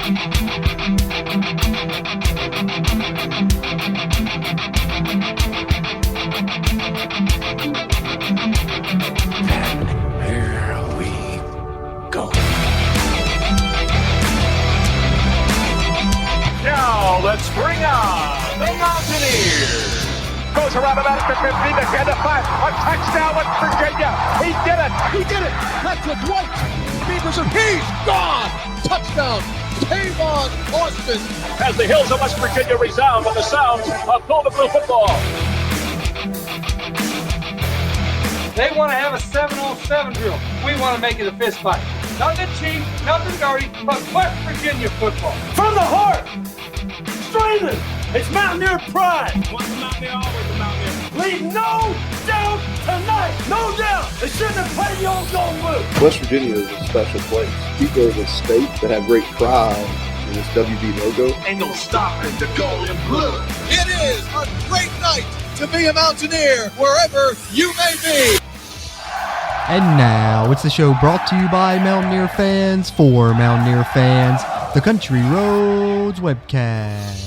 Let's bring on the Mountaineers. Goes around about the 50, the 10 to 5. A touchdown with Virginia. He did it. He did it. That's with White. Beavers and he's gone. Touchdown. Tavon Austin. As the hills of West Virginia resound with the sounds of Golden Blue football. They want to have a 7-on-7 drill. We want to make it a fist fight. Nothing cheap, nothing dirty, but West Virginia football. From the heart. Streaming. It's Mountaineer pride. Once a Mountaineer, always a Mountaineer. Leave no doubt tonight. No doubt. They shouldn't have played the old Golden Blue. West Virginia is a special place. People of the state that have great pride in this WV logo. Ain't no stopping the Golden Blue. It is a great night to be a Mountaineer wherever you may be. And now it's the show brought to you by Mountaineer fans for Mountaineer fans, the Country Roads webcast.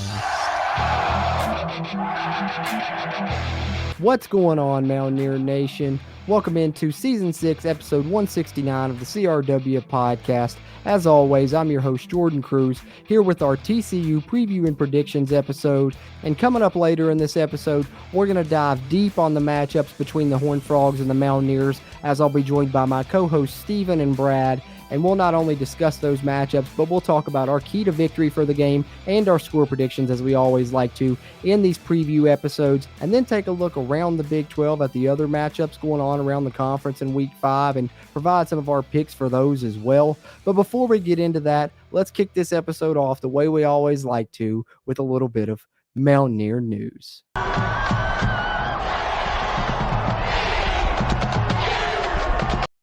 What's going on, Mountaineer Nation? Welcome into Season 6, Episode 169 of the CRW podcast. As always, I'm your host, Jordan Cruz, here with our TCU Preview and Predictions episode. And coming up later in this episode, we're going to dive deep on the matchups between the Horned Frogs and the Mountaineers, as I'll be joined by my co-hosts Steven and Brad. And we'll not only discuss those matchups, but we'll talk about our key to victory for the game and our score predictions, as we always like to in these preview episodes, and then take a look around the Big 12 at the other matchups going on around the conference in Week 5 and provide some of our picks for those as well. But before we get into that, let's kick this episode off the way we always like to, with a little bit of Mountaineer news.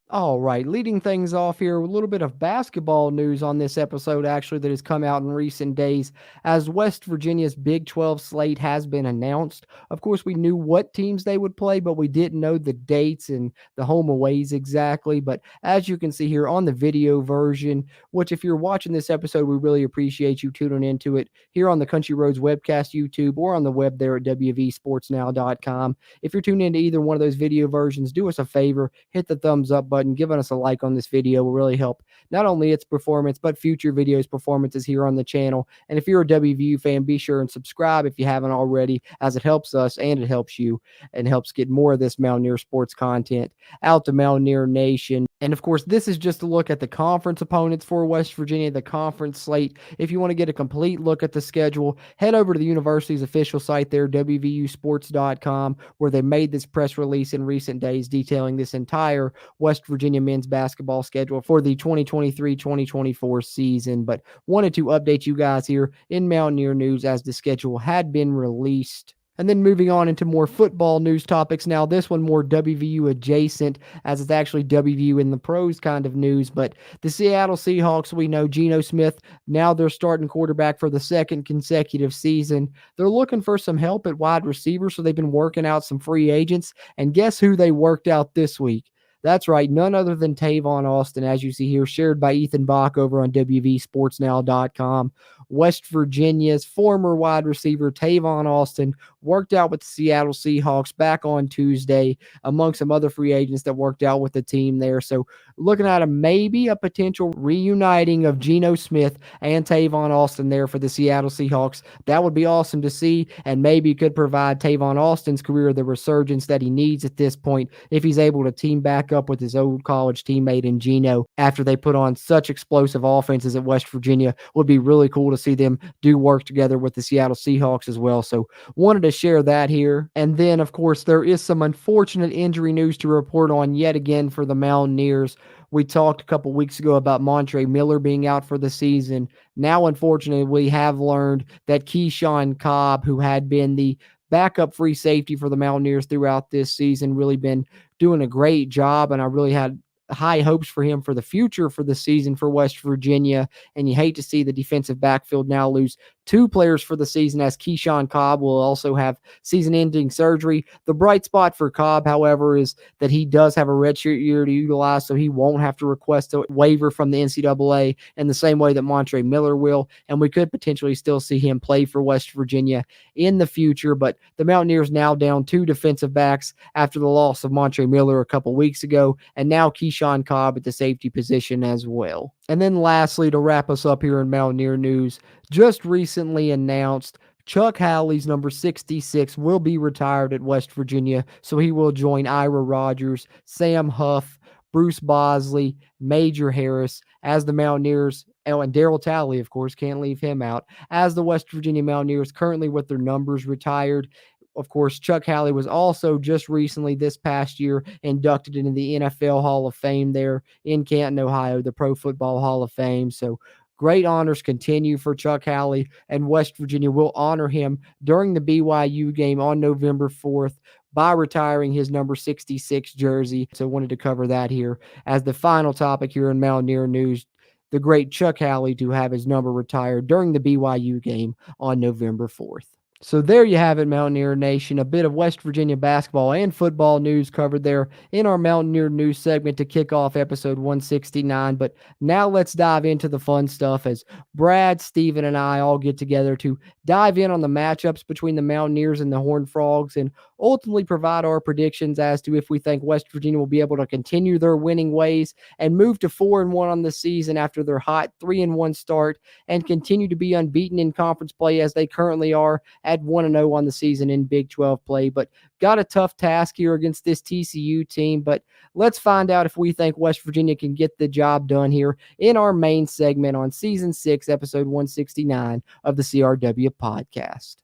All right, leading things off here, a little bit of basketball news on this episode, actually, that has come out in recent days, as West Virginia's Big 12 slate has been announced. Of course, we knew what teams they would play, but we didn't know the dates and the home aways exactly. But as you can see here on the video version, which if you're watching this episode, we really appreciate you tuning into it here on the Country Roads webcast YouTube or on the web there at WVSportsNow.com. If you're tuned into either one of those video versions, do us a favor, hit the thumbs up button, giving us a like on this video will really help not only its performance, but future videos performances here on the channel. And if you're a WVU fan, be sure and subscribe if you haven't already, as it helps us and it helps you and helps get more of this Mountaineer sports content out to Mountaineer Nation. And of course, this is just a look at the conference opponents for West Virginia, the conference slate. If you want to get a complete look at the schedule, head over to the university's official site there, WVUsports.com, where they made this press release in recent days detailing this entire West Virginia men's basketball schedule for the 2023-2024 season. But wanted to update you guys here in Mountaineer news as the schedule had been released. And then moving on into more football news topics. Now, this one more WVU adjacent, as it's actually WVU in the pros kind of news. But the Seattle Seahawks, we know Geno Smith, now they're starting quarterback for the second consecutive season. They're looking for some help at wide receiver, so they've been working out some free agents. And guess who they worked out this week? That's right, none other than Tavon Austin, as you see here, shared by Ethan Bach over on WVSportsNow.com. West Virginia's former wide receiver, Tavon Austin, worked out with the Seattle Seahawks back on Tuesday, among some other free agents that worked out with the team there. So looking at maybe a potential reuniting of Geno Smith and Tavon Austin there for the Seattle Seahawks. That would be awesome to see, and maybe could provide Tavon Austin's career the resurgence that he needs at this point if he's able to team back up with his old college teammate in Geno after they put on such explosive offenses at West Virginia. Would be really cool to see them do work together with the Seattle Seahawks as well. So wanted to share that here. And then, of course, there is some unfortunate injury news to report on yet again for the Mountaineers. We talked a couple weeks ago about Montre Miller being out for the season. Now, unfortunately, we have learned that Keyshawn Cobb, who had been the backup free safety for the Mountaineers throughout this season, really been doing a great job, and I really had high hopes for him for the future for the season for West Virginia. And you hate to see the defensive backfield now lose 2 players for the season, as Keyshawn Cobb will also have season-ending surgery. The bright spot for Cobb, however, is that he does have a redshirt year to utilize, so he won't have to request a waiver from the NCAA in the same way that Montre Miller will, and we could potentially still see him play for West Virginia in the future. But the Mountaineers now down 2 defensive backs after the loss of Montre Miller a couple weeks ago, and now Keyshawn Cobb at the safety position as well. And then lastly, to wrap us up here in Mountaineer news, just recently announced Chuck Howley's number 66 will be retired at West Virginia, so he will join Ira Rogers, Sam Huff, Bruce Bosley, Major Harris as the Mountaineers, and Darryl Talley, of course, can't leave him out, as the West Virginia Mountaineers currently with their numbers retired. Of course, Chuck Howley was also just recently this past year inducted into the NFL Hall of Fame there in Canton, Ohio, the Pro Football Hall of Fame. So great honors continue for Chuck Howley, and West Virginia will honor him during the BYU game on November 4th by retiring his number 66 jersey. So wanted to cover that here as the final topic here in Mountaineer news. The great Chuck Howley to have his number retired during the BYU game on November 4th. So there you have it, Mountaineer Nation. A bit of West Virginia basketball and football news covered there in our Mountaineer news segment to kick off episode 169. But now let's dive into the fun stuff as Brad, Steven, and I all get together to dive in on the matchups between the Mountaineers and the Horned Frogs and ultimately provide our predictions as to if we think West Virginia will be able to continue their winning ways and move to 4-1 on the season after their hot 3-1 start and continue to be unbeaten in conference play as they currently are at 1-0 on the season in Big 12 play. But got a tough task here against this TCU team. But let's find out if we think West Virginia can get the job done here in our main segment on Season 6, Episode 169 of the CRW podcast.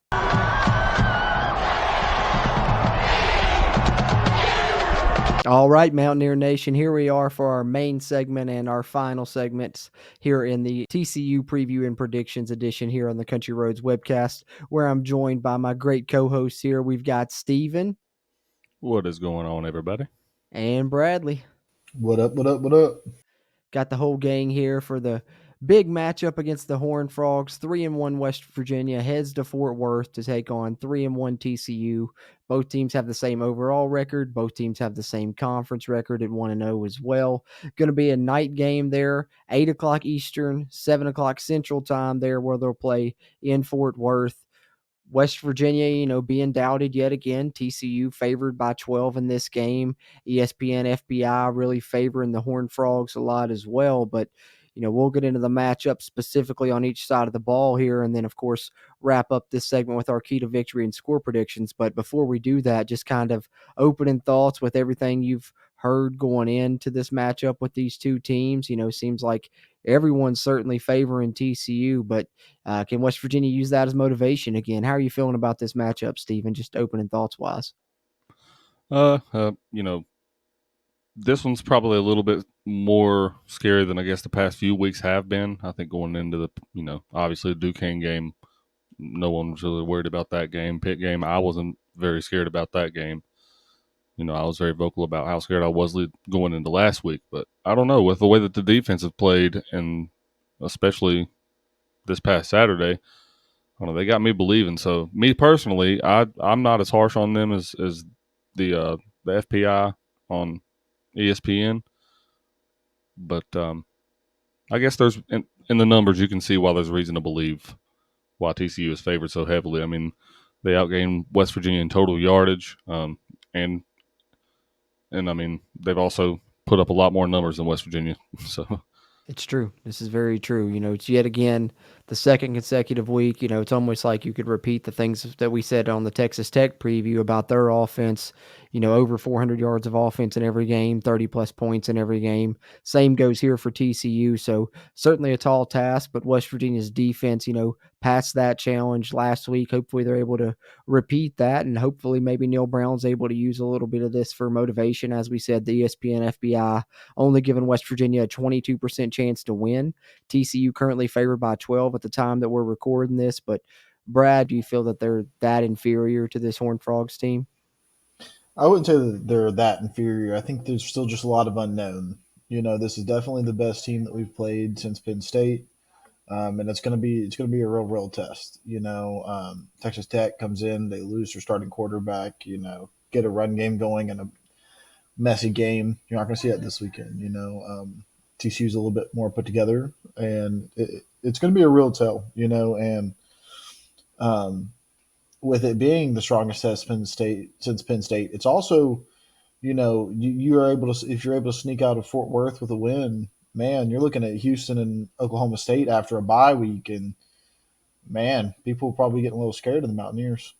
All right, Mountaineer Nation, here we are for our main segment and our final segments here in the TCU Preview and Predictions edition here on the Country Roads webcast, where I'm joined by my great co-hosts here. We've got Steven. What is going on, everybody? And Bradley. What up, what up, what up? Got the whole gang here for the big matchup against the Horned Frogs. 3-1 West Virginia heads to Fort Worth to take on 3-1 TCU. Both teams have the same overall record. Both teams have the same conference record at 1-0 as well. Going to be a night game there, 8 o'clock Eastern, 7 o'clock Central Time there where they'll play in Fort Worth. West Virginia, being doubted yet again. TCU favored by 12 in this game. ESPN, FBI really favoring the Horned Frogs a lot as well. But, we'll get into the matchup specifically on each side of the ball here. And then, of course, wrap up this segment with our key to victory and score predictions. But before we do that, just kind of opening thoughts with everything you've heard going into this matchup with these two teams. Seems like everyone's certainly favoring TCU, but can West Virginia use that as motivation again? How are you feeling about this matchup, Steven? Just opening thoughts wise. This one's probably a little bit more scary than I guess the past few weeks have been. I think going into the, obviously the Duquesne game, no one was really worried about that game. Pitt game, I wasn't very scared about that game. I was very vocal about how scared I was going into last week, but I don't know, with the way that the defense have played, and especially this past Saturday, I don't know, they got me believing. So me personally, I'm not as harsh on them as the FPI on ESPN, but I guess there's in the numbers you can see why there's reason to believe why TCU is favored so heavily. I mean, they outgained West Virginia in total yardage, and I mean they've also put up a lot more numbers than West Virginia. So it's true. This is very true. It's yet again the second consecutive week. It's almost like you could repeat the things that we said on the Texas Tech preview about their offense. Over 400 yards of offense in every game, 30-plus points in every game. Same goes here for TCU. So certainly a tall task, but West Virginia's defense, passed that challenge last week. Hopefully they're able to repeat that, and hopefully maybe Neil Brown's able to use a little bit of this for motivation. As we said, the ESPN FBI only giving West Virginia a 22% chance to win. TCU currently favored by 12 at the time that we're recording this. But Brad, do you feel that they're that inferior to this Horned Frogs team? I wouldn't say that they're that inferior. I think there's still just a lot of unknown. This is definitely the best team that we've played since Penn State. and it's gonna be a real test. Texas Tech comes in, they lose their starting quarterback. Get a run game going and a messy game. You're not gonna see that this weekend. TCU's a little bit more put together, and it's gonna be a real tell. And with it being the strongest test since Penn State, it's also you are able to, if you're able to sneak out of Fort Worth with a win, man, you're looking at Houston and Oklahoma State after a bye week, and man, people will probably getting a little scared of the Mountaineers.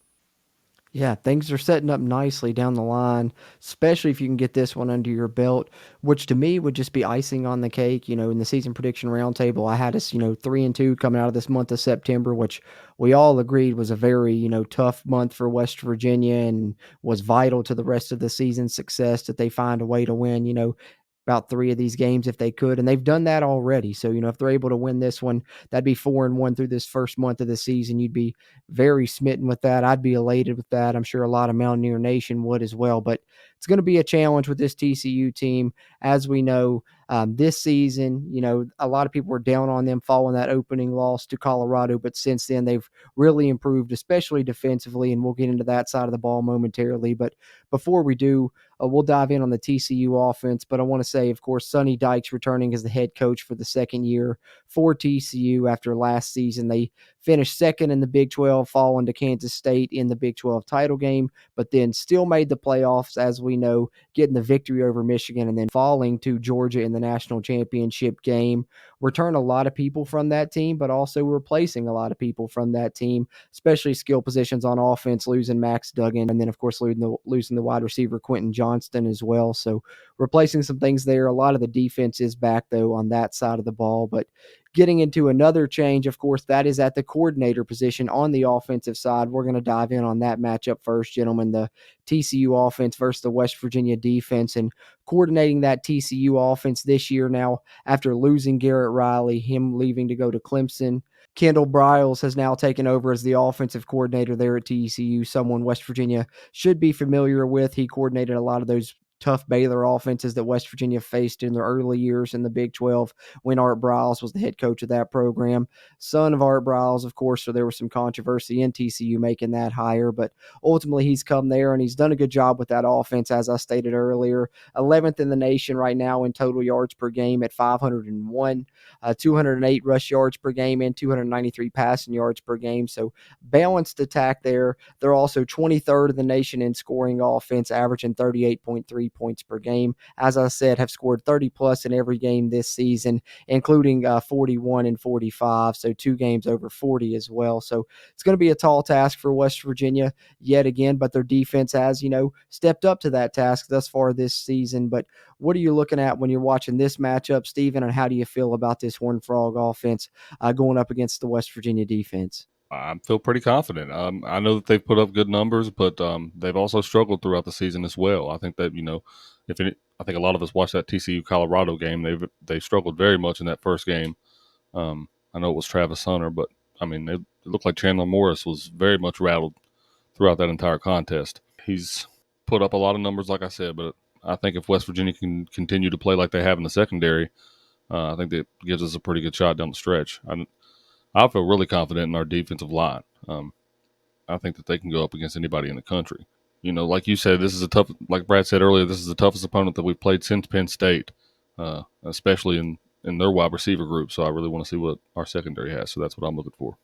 Yeah, things are setting up nicely down the line, especially if you can get this one under your belt, which to me would just be icing on the cake. In the season prediction roundtable, I had us, 3-2 coming out of this month of September, which we all agreed was a very, tough month for West Virginia and was vital to the rest of the season's success that they find a way to win, about 3 of these games if they could, and they've done that already. So, if they're able to win this one, that'd be 4-1 through this first month of the season. You'd be very smitten with that. I'd be elated with that. I'm sure a lot of Mountaineer Nation would as well, but it's going to be a challenge with this TCU team. As we know, this season, a lot of people were down on them following that opening loss to Colorado, but since then they've really improved, especially defensively, and we'll get into that side of the ball momentarily. But before we do, we'll dive in on the TCU offense, but I want to say, of course, Sonny Dykes returning as the head coach for the second year for TCU after last season. They finished second in the Big 12, falling to Kansas State in the Big 12 title game, but then still made the playoffs, as we know, getting the victory over Michigan and then falling to Georgia in the national championship game. Return a lot of people from that team, but also replacing a lot of people from that team, especially skill positions on offense, losing Max Duggan, and then, of course, losing the wide receiver Quentin Johnston as well. So replacing some things there. A lot of the defense is back, though, on that side of the ball. But getting into another change, of course, that is at the coordinator position on the offensive side. We're going to dive in on that matchup first, gentlemen. The TCU offense versus the West Virginia defense, and coordinating that TCU offense this year now after losing Garrett Riley, him leaving to go to Clemson. Kendall Briles has now taken over as the offensive coordinator there at TCU, someone West Virginia should be familiar with. He coordinated a lot of those tough Baylor offenses that West Virginia faced in their early years in the Big 12 when Art Briles was the head coach of that program. Son of Art Briles, of course, so there was some controversy in TCU making that hire, but ultimately he's come there and he's done a good job with that offense, as I stated earlier. 11th in the nation right now in total yards per game at 501, 208 rush yards per game and 293 passing yards per game. So balanced attack there. They're also 23rd in the nation in scoring offense, averaging 38.3 points per game. As I said, have scored 30 plus in every game this season, including 41 and 45. So 2 games over 40 as well. So it's going to be a tall task for West Virginia yet again, but their defense has, stepped up to that task thus far this season. But what are you looking at when you're watching this matchup, Stephen, and how do you feel about this Horned Frog offense going up against the West Virginia defense? I feel pretty confident. I know that they've put up good numbers, but they've also struggled throughout the season as well. I think that I think a lot of us watched that TCU Colorado game. They struggled very much in that first game. I know it was Travis Hunter, but I mean it looked like Chandler Morris was very much rattled throughout that entire contest. He's put up a lot of numbers, like I said, but I think if West Virginia can continue to play like they have in the secondary, I think that gives us a pretty good shot down the stretch. I feel really confident in our defensive line. I think that they can go up against anybody in the country. Like you said, like Brad said earlier, this is the toughest opponent that we've played since Penn State, especially in their wide receiver group. So I really want to see what our secondary has. So that's what I'm looking for.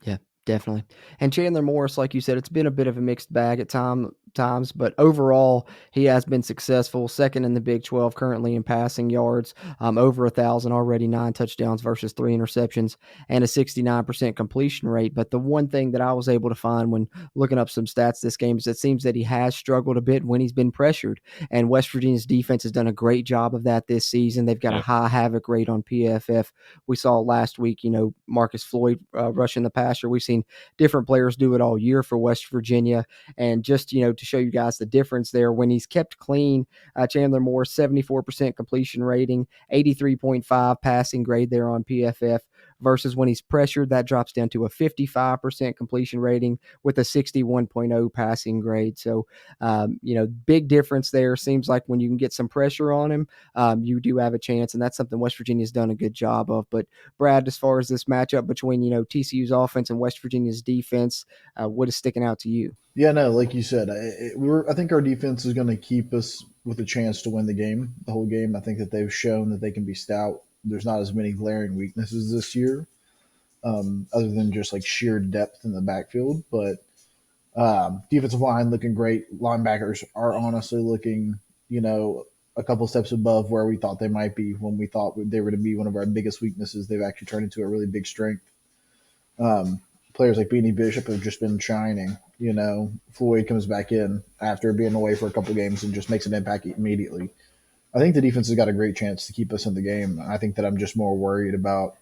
Yeah, definitely. And Chandler Morris, like you said, it's been a bit of a mixed bag at times, but overall, he has been successful. Second in the Big 12 currently in passing yards, over 1,000 already, 9 touchdowns versus 3 interceptions, and a 69% completion rate. But the one thing that I was able to find when looking up some stats this game is it seems that he has struggled a bit when he's been pressured. And West Virginia's defense has done a great job of that this season. They've got a high havoc rate on PFF. We saw last week, Marcus Floyd rushing the passer. We've seen different players do it all year for West Virginia. And just, to show you guys the difference there, when he's kept clean, Chandler Morris, 74% completion rating, 83.5 passing grade there on PFF versus when he's pressured, that drops down to a 55% completion rating with a 61.0 passing grade. So, big difference there. Seems like when you can get some pressure on him, you do have a chance, and that's something West Virginia's done a good job of. But Brad, as far as this matchup between, TCU's offense and West Virginia's defense, what is sticking out to you? Yeah, no, like you said, I think our defense is going to keep us with a chance to win the whole game. I think that they've shown that they can be stout. There's not as many glaring weaknesses this year, other than just like sheer depth in the backfield. But defensive line looking great. Linebackers are honestly looking, a couple steps above where we thought they might be when we thought they were to be one of our biggest weaknesses. They've actually turned into a really big strength. Players like Beanie Bishop have just been shining. Floyd comes back in after being away for a couple games and just makes an impact immediately. I think the defense has got a great chance to keep us in the game. I think that I'm just more worried about,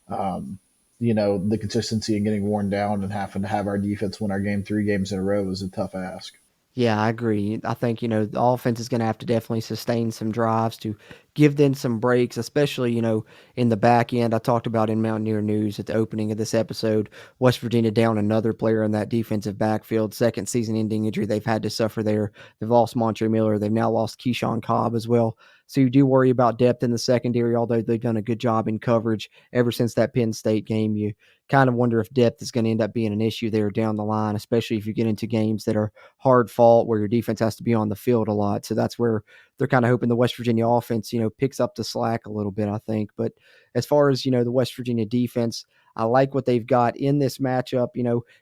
the consistency and getting worn down and having to have our defense win our game 3 games in a row is a tough ask. Yeah, I agree. I think, the offense is going to have to definitely sustain some drives to give them some breaks, especially, in the back end. I talked about in Mountaineer News at the opening of this episode, West Virginia down another player in that defensive backfield, second season-ending injury they've had to suffer there. They've lost Montre Miller. They've now lost Keyshawn Cobb as well. So you do worry about depth in the secondary, although they've done a good job in coverage ever since that Penn State game. You kind of wonder if depth is going to end up being an issue there down the line, especially if you get into games that are hard fought where your defense has to be on the field a lot. So that's where they're kind of hoping the West Virginia offense, picks up the slack a little bit, I think. But as far as, the West Virginia defense, I like what they've got in this matchup.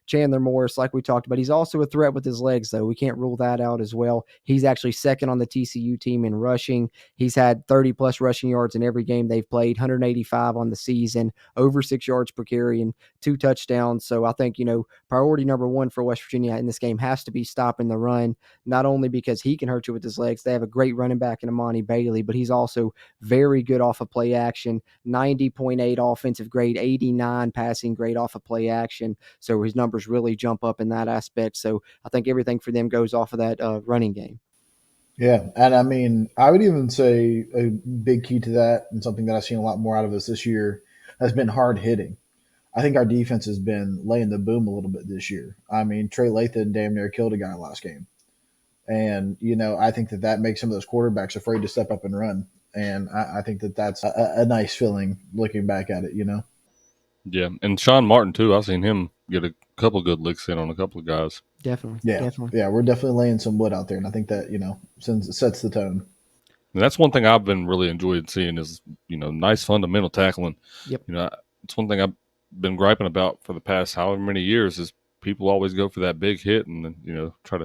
Chandler Morris, like we talked about, he's also a threat with his legs, though. We can't rule that out as well. He's actually second on the TCU team in rushing. He's had 30-plus rushing yards in every game they've played, 185 on the season, over 6 yards per carry, and 2 touchdowns. So I think, priority number 1 for West Virginia in this game has to be stopping the run, not only because he can hurt you with his legs. They have a great running back in Amani Bailey, but he's also very good off of play action, 90.8 offensive grade, 89 passing grade off of play action. So his numbers really jump up in that aspect. So I think everything for them goes off of that running game. Yeah, and I mean, I would even say a big key to that, and something that I've seen a lot more out of us this year, has been hard hitting. I think our defense has been laying the boom a little bit this year. I mean, Trey Lathan damn near killed a guy last game. And, I think that makes some of those quarterbacks afraid to step up and run. And I think that's a nice feeling looking back at it, Yeah, and Sean Martin, too. I've seen him get a couple good licks in on a couple of guys. Definitely. Yeah, we're definitely laying some wood out there. And I think that, sets the tone. And that's one thing I've been really enjoying seeing is, nice fundamental tackling. Yep. It's one thing I've been griping about for the past however many years is people always go for that big hit and then, try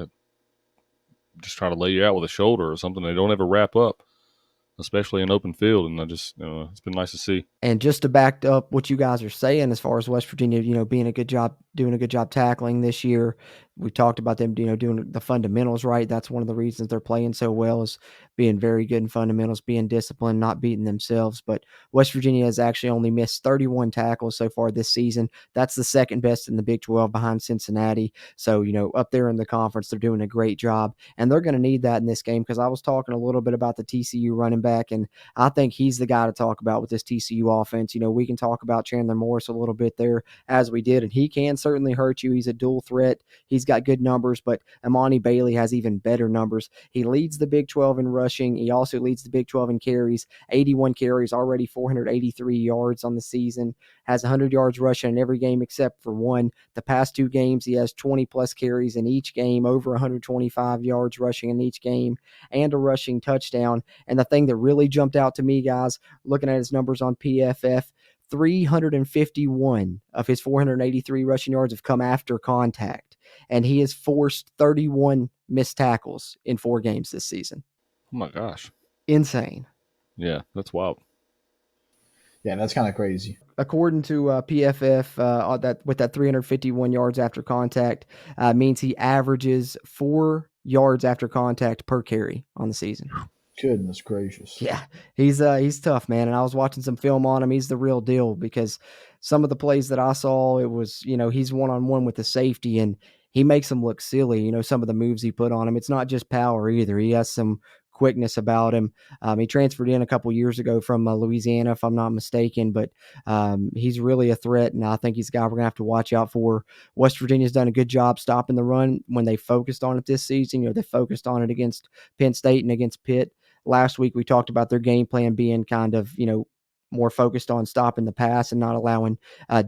to lay you out with a shoulder or something. They don't ever wrap up, especially in open field. And I just, it's been nice to see. And just to back up what you guys are saying, as far as West Virginia, doing a good job tackling this year, we talked about them, doing the fundamentals right. That's one of the reasons they're playing so well, is being very good in fundamentals, being disciplined, not beating themselves. But West Virginia has actually only missed 31 tackles so far this season. That's the second best in the Big 12 behind Cincinnati. So, up there in the conference, they're doing a great job. And they're going to need that in this game, because I was talking a little bit about the TCU running back, and I think he's the guy to talk about with this TCU offense. We can talk about Chandler Morris a little bit there, as we did, and he can certainly hurt you. He's a dual threat. He's got good numbers, but Amani Bailey has even better numbers. He leads the Big 12 in rushing. He also leads the Big 12 in carries, 81 carries, already 483 yards on the season, has 100 yards rushing in every game except for one. The past 2 games, he has 20-plus carries in each game, over 125 yards rushing in each game, and a rushing touchdown. And the thing that really jumped out to me, guys, looking at his numbers on PFF, 351 of his 483 rushing yards have come after contact, and he has forced 31 missed tackles in 4 games this season. Oh, my gosh. Insane. Yeah, that's wild. Yeah, that's kind of crazy. According to PFF, that with that 351 yards after contact, means he averages 4 yards after contact per carry on the season. Goodness gracious. Yeah, he's tough, man. And I was watching some film on him. He's the real deal, because some of the plays that I saw, it was, he's one-on-one with the safety, and he makes him look silly. Some of the moves he put on him, it's not just power either. He has some quickness about him. He transferred in a couple years ago from Louisiana, if I'm not mistaken, but he's really a threat, and I think he's a guy we're going to have to watch out for. West Virginia's done a good job stopping the run when they focused on it this season. They focused on it against Penn State and against Pitt. Last week, we talked about their game plan being kind of, more focused on stopping the pass and not allowing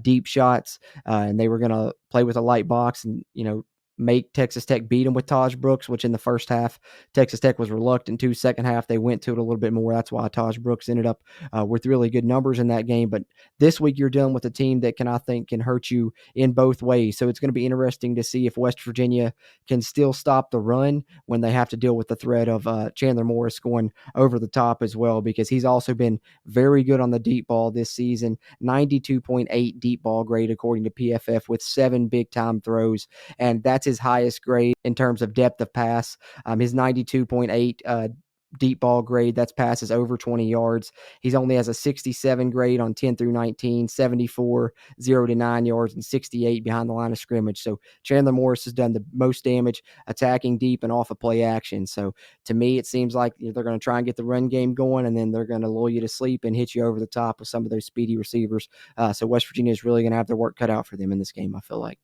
deep shots. And they were going to play with a light box and, make Texas Tech beat them with Taj Brooks, which in the first half, Texas Tech was reluctant to. Second half, they went to it a little bit more. That's why Taj Brooks ended up with really good numbers in that game. But this week, you're dealing with a team that I think can hurt you in both ways. So it's going to be interesting to see if West Virginia can still stop the run when they have to deal with the threat of Chandler Morris going over the top as well, because he's also been very good on the deep ball this season. 92.8 deep ball grade according to PFF with 7 big-time throws, and that's his highest grade in terms of depth of pass. His 92.8 deep ball grade, that's passes over 20 yards. He's only has a 67 grade on 10 through 19, 74, 0 to 9 yards, and 68 behind the line of scrimmage. So Chandler Morris has done the most damage attacking deep and off of play action. So to me, it seems like they're going to try and get the run game going, and then they're going to lull you to sleep and hit you over the top with some of those speedy receivers. So West Virginia is really going to have their work cut out for them in this game, I feel like.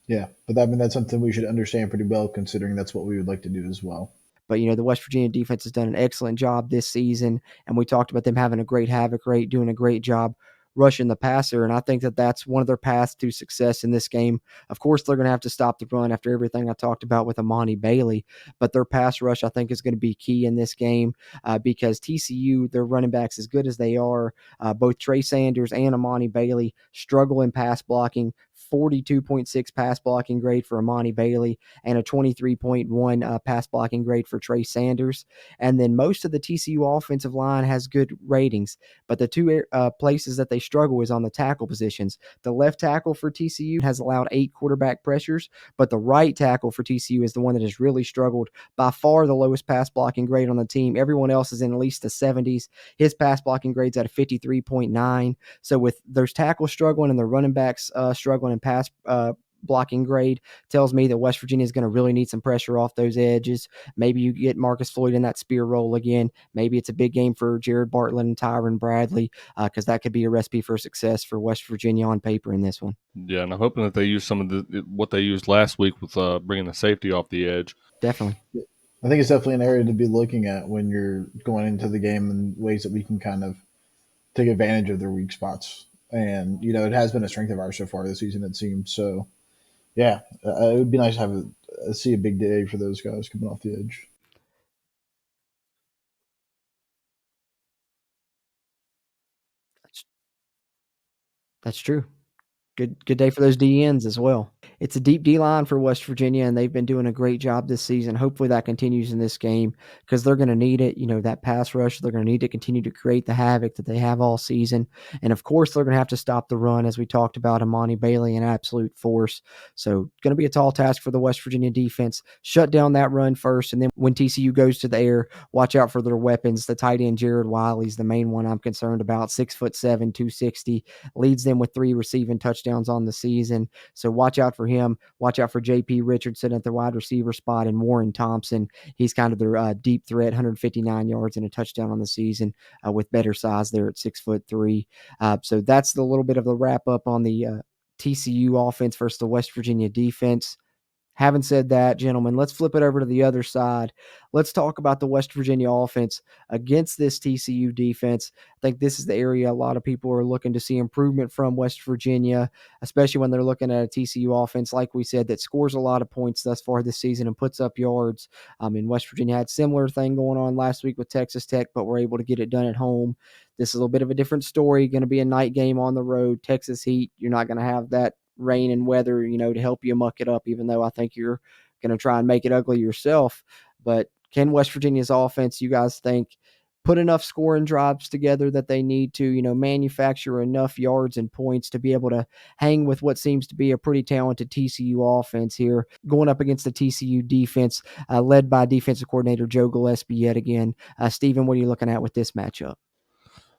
Yeah, but that's something we should understand pretty well, considering that's what we would like to do as well. But, the West Virginia defense has done an excellent job this season, and we talked about them having a great havoc rate, doing a great job rushing the passer, and I think that that's one of their paths to success in this game. Of course, they're going to have to stop the run after everything I talked about with Amani Bailey, but their pass rush, I think, is going to be key in this game because TCU, their running backs, as good as they are, both Trey Sanders and Amani Bailey struggle in pass blocking. 42.6 pass blocking grade for Amani Bailey and a 23.1 pass blocking grade for Trey Sanders. And then most of the TCU offensive line has good ratings, but the two places that they struggle is on the tackle positions. The left tackle for TCU has allowed 8 quarterback pressures, but the right tackle for TCU is the one that has really struggled. By far the lowest pass blocking grade on the team. Everyone else is in at least the 70s. His pass blocking grade's at a 53.9. So with those tackles struggling and the running backs struggling in pass blocking grade, tells me that West Virginia is going to really need some pressure off those edges. Maybe you get Marcus Floyd in that spear role again. Maybe it's a big game for Jared Bartlett and Tyron Bradley because that could be a recipe for success for West Virginia on paper in this one. Yeah, and I'm hoping that they use some of what they used last week with bringing the safety off the edge. Definitely. I think it's definitely an area to be looking at when you're going into the game and ways that we can kind of take advantage of their weak spots. And, it has been a strength of ours so far this season, it seems. So, yeah, it would be nice to have see a big day for those guys coming off the edge. That's true. Good day for those DNs as well. It's a deep D-line for West Virginia, and they've been doing a great job this season. Hopefully that continues in this game because they're going to need it. That pass rush, they're going to need to continue to create the havoc that they have all season. And, of course, they're going to have to stop the run, as we talked about, Amani Bailey in absolute force. So going to be a tall task for the West Virginia defense. Shut down that run first, and then when TCU goes to the air, watch out for their weapons. The tight end Jared Wiley's the main one I'm concerned about. 6'7", 260, leads them with 3 receiving touchdowns on the season. So watch out for him. Watch out for J.P. Richardson at the wide receiver spot and Warren Thompson. He's kind of their deep threat, 159 yards and a touchdown on the season with better size there at 6'3". So that's the little bit of the wrap up on the TCU offense versus the West Virginia defense. Having said that, gentlemen, let's flip it over to the other side. Let's talk about the West Virginia offense against this TCU defense. I think this is the area a lot of people are looking to see improvement from West Virginia, especially when they're looking at a TCU offense, like we said, that scores a lot of points thus far this season and puts up yards. West Virginia had a similar thing going on last week with Texas Tech, but were able to get it done at home. This is a little bit of a different story. Going to be a night game on the road. Texas heat, you're not going to have that rain and weather, to help you muck it up, even though I think you're going to try and make it ugly yourself. But can West Virginia's offense, you guys think, put enough scoring drives together that they need to, manufacture enough yards and points to be able to hang with what seems to be a pretty talented TCU offense here, going up against the TCU defense led by defensive coordinator Joe Gillespie yet again? Stephen, what are you looking at with this matchup?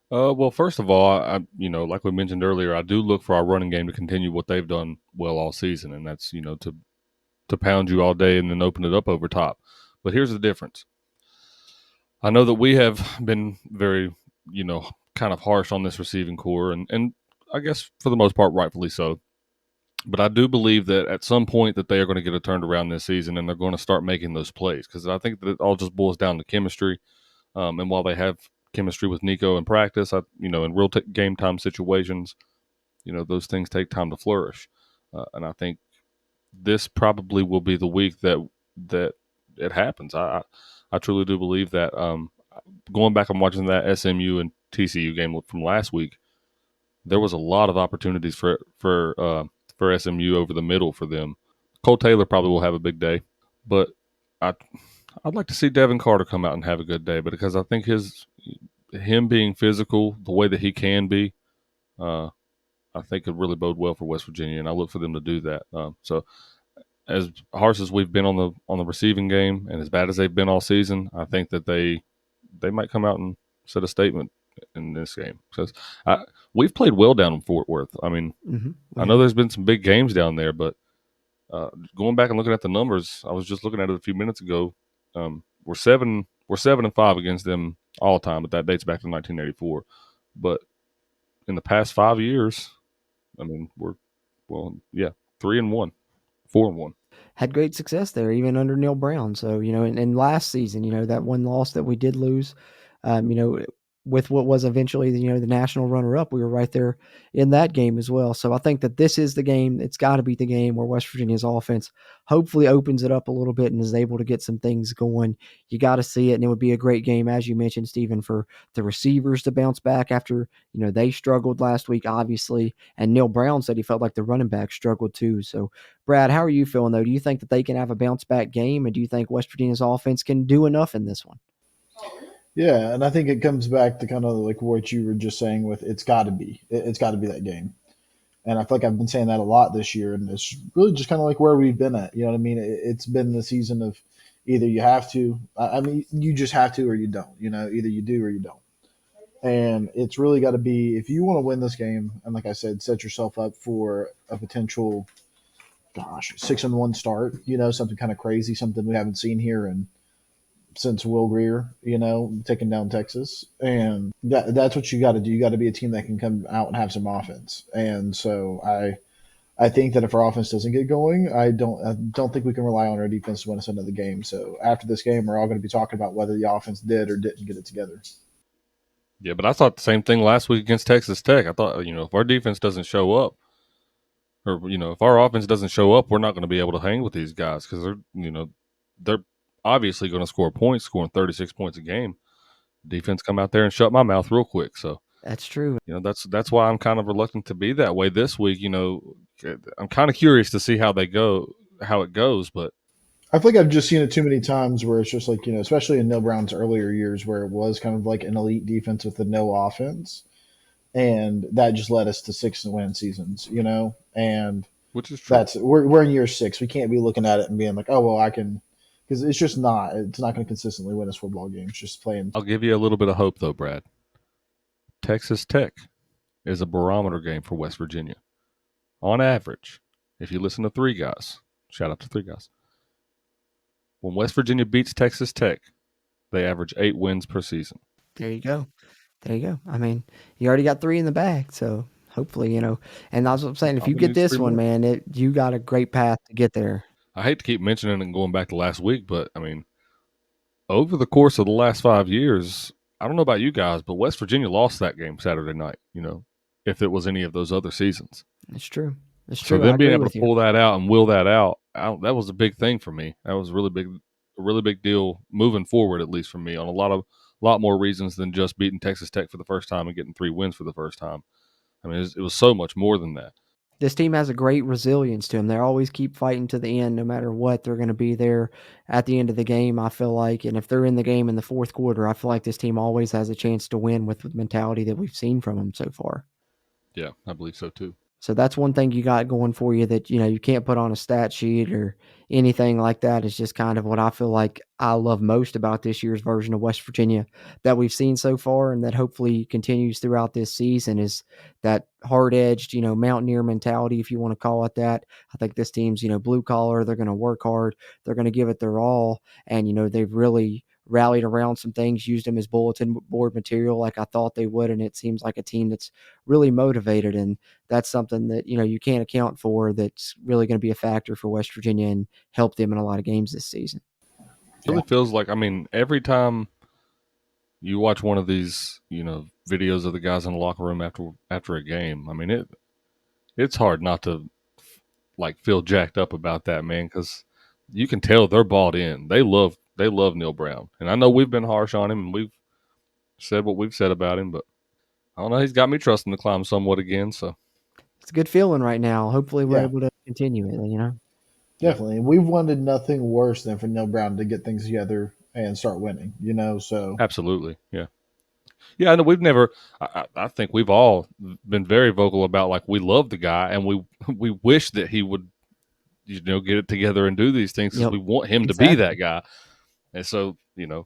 Well, first of all, like we mentioned earlier, I do look for our running game to continue what they've done well all season, and that's, to pound you all day and then open it up over top. But here's the difference. I know that we have been very, kind of harsh on this receiving core, and I guess for the most part, rightfully so. But I do believe that at some point that they are going to get it turned around this season, and they're going to start making those plays, because I think that it all just boils down to chemistry. And while they have chemistry with Nico in practice, in real game time situations, those things take time to flourish. And I think this probably will be the week that it happens. I truly do believe that. Going back and watching that SMU and TCU game from last week, there was a lot of opportunities for SMU over the middle for them. Cole Taylor probably will have a big day, but I'd like to see Devin Carter come out and have a good day, because I think him being physical the way that he can be, I think could really bode well for West Virginia, and I look for them to do that. So as harsh as we've been on the receiving game, and as bad as they've been all season, I think that they might come out and set a statement in this game, because we've played well down in Fort Worth. I mean, I know there's been some big games down there, but going back and looking at the numbers, I was just looking at it a few minutes ago. We're 7-5 against them all time, but that dates back to 1984. But in the past 5 years, I mean, we're 3-1, 4-1. Had great success there, even under Neil Brown. So, and last season, that one loss that we did lose, with what was eventually, the national runner-up, we were right there in that game as well. So I think that this is the game. It's got to be the game where West Virginia's offense hopefully opens it up a little bit and is able to get some things going. You got to see it, and it would be a great game, as you mentioned, Stephen, for the receivers to bounce back after, they struggled last week, obviously, and Neil Brown said he felt like the running back struggled too. So, Brad, how are you feeling, though? Do you think that they can have a bounce-back game, and do you think West Virginia's offense can do enough in this one? Yeah, and I think it comes back to kind of like what you were just saying with it's got to be that game. And I feel like I've been saying that a lot this year, and it's really just kind of like where we've been at. You know what I mean? It's been the season of either you have to, I mean, you just have to or you don't. Either you do or you don't. And it's really got to be, if you want to win this game, and like I said, set yourself up for a potential, 6-1 start. Something kind of crazy, something we haven't seen here since Will Greer, taking down Texas. And that's what you got to do. You got to be a team that can come out and have some offense. And so I think that if our offense doesn't get going, I don't think we can rely on our defense to win us another game. So after this game, we're all going to be talking about whether the offense did or didn't get it together. Yeah, but I thought the same thing last week against Texas Tech. I thought, if our defense doesn't show up, or, if our offense doesn't show up, we're not going to be able to hang with these guys, because they're obviously going to score points, scoring 36 points a game. Defense come out there and shut my mouth real quick. So that's true. That's why I'm kind of reluctant to be that way this week. I'm kind of curious to see how it goes, but I feel like I've just seen it too many times where it's just like, especially in Neil Brown's earlier years where it was kind of like an elite defense with no offense. And that just led us to 6-win seasons, and which is true. We're in year 6. We can't be looking at it and being like, oh, well, I can, because it's not going to consistently win us football games, just playing. I'll give you a little bit of hope though, Brad. Texas Tech is a barometer game for West Virginia. On average, if you listen to Three Guys, shout out to Three Guys. When West Virginia beats Texas Tech, they average 8 wins per season. There you go. I mean, you already got 3 in the bag, so hopefully, and that's what I'm saying. If you get this one, man, you got a great path to get there. I hate to keep mentioning and going back to last week, but I mean, over the course of the last 5 years, I don't know about you guys, but West Virginia lost that game Saturday night, if it was any of those other seasons. It's true. So them being able to pull that out and will that out, that was a big thing for me. That was a really big deal moving forward, at least for me, on a lot more reasons than just beating Texas Tech for the first time and getting 3 wins for the first time. I mean, it was so much more than that. This team has a great resilience to them. They always keep fighting to the end, no matter what. They're going to be there at the end of the game, I feel like. And if they're in the game in the fourth quarter, I feel like this team always has a chance to win with the mentality that we've seen from them so far. Yeah, I believe so too. So that's one thing you got going for you that, you can't put on a stat sheet or anything like that. It's just kind of what I feel like I love most about this year's version of West Virginia that we've seen so far, and that hopefully continues throughout this season, is that hard-edged, Mountaineer mentality, if you want to call it that. I think this team's, blue collar. They're going to work hard. They're going to give it their all. And, they've really rallied around some things, used them as bulletin board material like I thought they would, and it seems like a team that's really motivated, and that's something that, you can't account for that's really going to be a factor for West Virginia and help them in a lot of games this season. It really feels like, every time you watch one of these, videos of the guys in the locker room after a game, it's hard not to feel jacked up about that, man, because you can tell they're bought in. They love Neil Brown, and I know we've been harsh on him and we've said what we've said about him, but I don't know. He's got me trusting to climb somewhat again. So it's a good feeling right now. Hopefully, we're able to continue it. Definitely, we've wanted nothing worse than for Neil Brown to get things together and start winning. So absolutely, yeah. Yeah, I know we've never. I think we've all been very vocal about we love the guy and we wish that he would, get it together and do these things because we want him to be that guy. And so,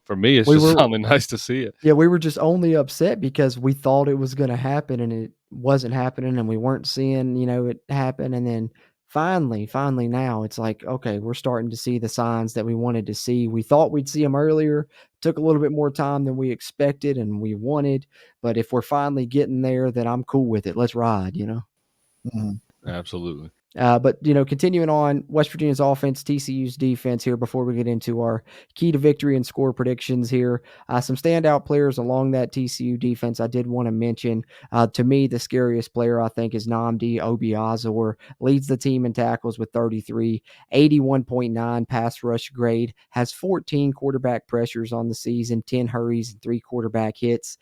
for me, it's just finally nice to see it. Yeah, we were just only upset because we thought it was going to happen and it wasn't happening, and we weren't seeing it happen. And then finally now it's like, okay, we're starting to see the signs that we wanted to see. We thought we'd see them earlier. Took a little bit more time than we expected and we wanted, but if we're finally getting there, then I'm cool with it. Let's ride. Mm-hmm. Absolutely. But continuing on, West Virginia's offense, TCU's defense here before we get into our key to victory and score predictions here. Some standout players along that TCU defense I did want to mention. To me, the scariest player I think is Nnamdi Obiazor. Leads the team in tackles with 33, 81.9 pass rush grade, has 14 quarterback pressures on the season, 10 hurries and 3 quarterback hits.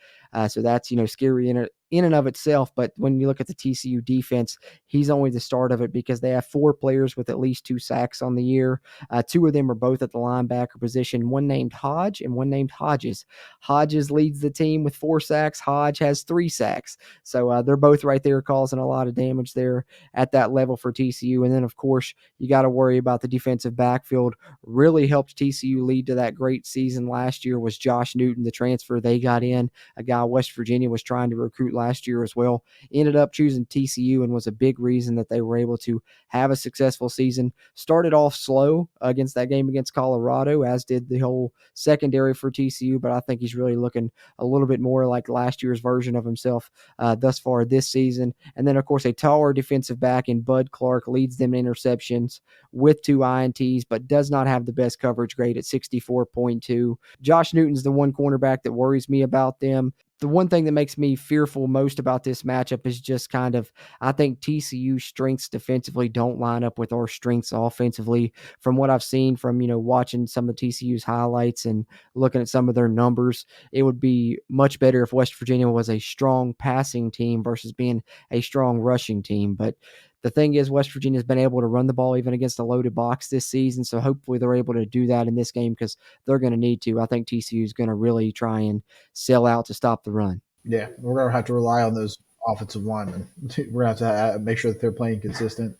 So that's, scary in and of itself. But when you look at the TCU defense, he's only the start of it because they have 4 players with at least 2 sacks on the year. 2 of them are both at the linebacker position, one named Hodge and one named Hodges. Hodges leads the team with 4 sacks. Hodge has 3 sacks. So they're both right there causing a lot of damage there at that level for TCU. And then, of course, you got to worry about the defensive backfield. Really helped TCU lead to that great season last year was Josh Newton, the transfer they got in, a guy West Virginia was trying to recruit last year as well. Ended up choosing TCU and was a big reason that they were able to have a successful season. Started off slow against that game against Colorado, as did the whole secondary for TCU, but I think he's really looking a little bit more like last year's version of himself thus far this season. And then, of course, a taller defensive back in Bud Clark leads them in interceptions with 2 INTs, but does not have the best coverage grade at 64.2. Josh Newton's the one cornerback that worries me about them. The one thing that makes me fearful most about this matchup is just kind of, I think TCU's strengths defensively don't line up with our strengths offensively. From what I've seen from, watching some of TCU's highlights and looking at some of their numbers, it would be much better if West Virginia was a strong passing team versus being a strong rushing team. But the thing is, West Virginia's been able to run the ball even against a loaded box this season, so hopefully they're able to do that in this game because they're going to need to. I think TCU is going to really try and sell out to stop the run. Yeah, we're going to have to rely on those offensive linemen. We're going to have to make sure that they're playing consistent,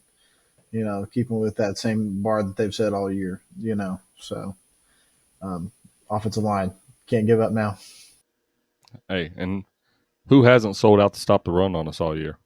keep them with that same bar that they've set all year, So offensive line, can't give up now. Hey, and who hasn't sold out to stop the run on us all year?